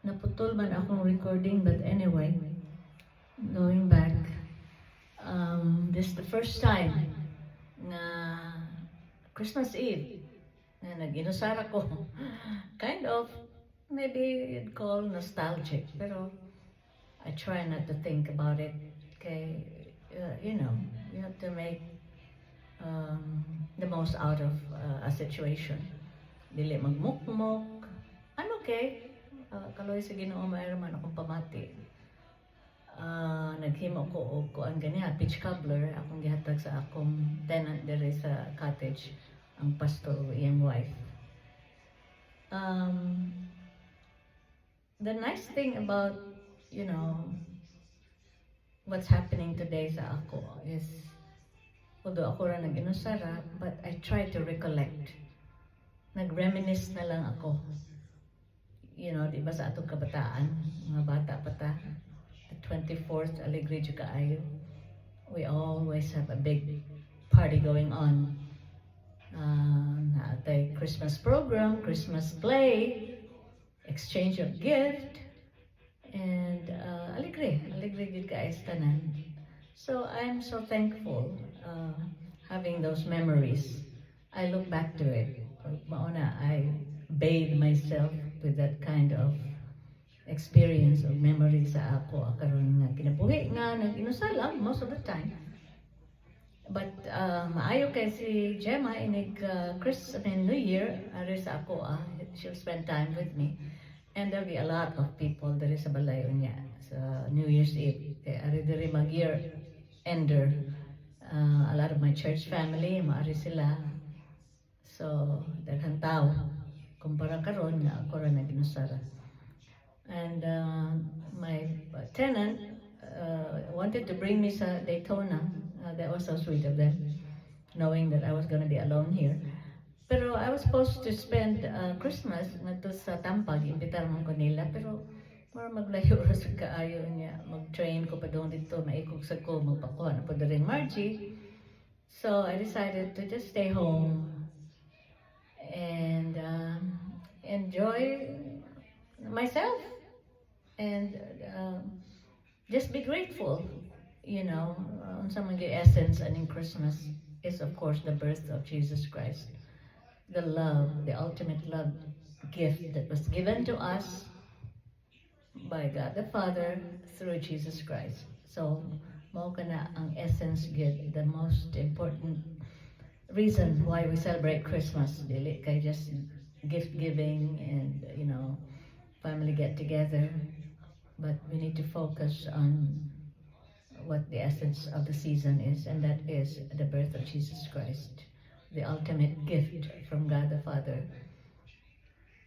naputol man akong recording, but anyway, going back, this is the first time na Christmas Eve na nag-inusara ko. Kind of, maybe you'd call nostalgic, pero I try not to think about it. Okay, you know, you have to make the most out of a situation. Dili magmukmok. I'm okay. Kaloy sa Ginoo mayroon man akong pamati. Naghimo ko og kuan ganiha peach cobbler akong gihatag sa akong tenant dere sa cottage, ang pastor o iyang wife. The nice thing about, you know, what's happening today sa ako is, although ako ra nag-inusara, but I try to recollect. Nag-reminisce na lang ako. You know, di ba sa atong kabataan, mga bata pa ta, the 24th, Alegre jud kaayo. We always have a big party going on. Naatay Christmas program, Christmas play, exchange of gift, and alegre jud kaayo sa tanan. So I'm so thankful having those memories. I look back to it. Mauna, I bathe myself with that kind of experience or memory sa ako karon nga kinabuhi nga nag-inusala most of the time. But maayo kay si Gemma inig New Year ari sa ako she'll spend time with me, and there'll be a lot of people there sa balay unya sa New Year's Eve. Kay ari diri mag year ender. A lot of my church family maari sila. So, daghang tao kumpara karon nga ako ra nag-inusara. And my tenant wanted to bring me sa Daytona. That was so sweet of them, knowing that I was going to be alone here. Pero I was supposed to spend Christmas ngadto sa Tampa, imbitar man ko nila, pero para maglayo ra sa kaayo niya, mag-train ko pa doon dito, maikog sa ko, magpakuha na po rin Margie. So I decided to just stay home and enjoy myself and just be grateful, you know. Some of the essence and in Christmas is of course the birth of Jesus Christ, the love, the ultimate love gift that was given to us by God the Father through Jesus Christ. So mao kana ang essence gid, the most important reason why we celebrate Christmas. Dili kay just gift giving and, you know, family get together, but we need to focus on what the essence of the season is, and that is the birth of Jesus Christ, the ultimate gift from God the Father.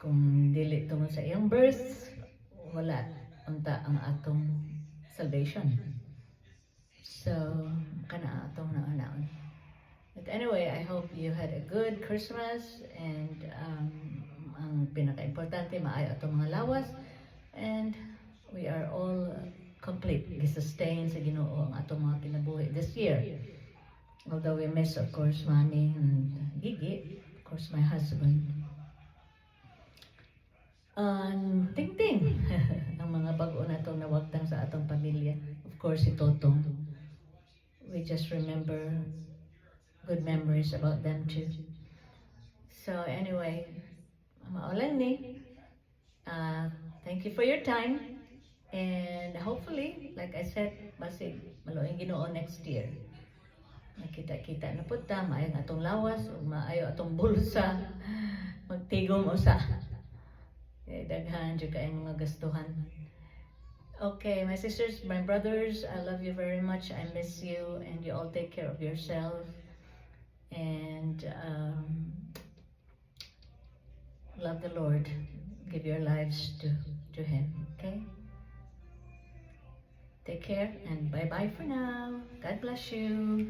Kung dili tungod sa iyang birth, wala unta ang atong salvation. So kana atong naon. But anyway, I hope you had a good Christmas, and ang pinaka-importante maayo atong mga lawas, and we are all complete, gisustain sa Ginoo ang atong mga kinabuhi this year. Although we miss, of course, Mommy and Gigi, of course, my husband. Ting-ting, ang mga bago na itong nawagtang sa atong pamilya. Of course, si Totong. We just remember good memories about them too. So anyway, maulan ni. Thank you for your time, and hopefully, like I said, basig maluing Ginoo next year. Nakita-kita na pud ta, maayo ang atong lawas ug maayo atong bulsa, magtigom usa. Kay daghan jud kay mga gastuhan. Okay, my sisters, my brothers, I love you very much. I miss you, and you all take care of yourself. And love the Lord. Give your lives to Him. Okay? Take care and bye-bye for now. God bless you.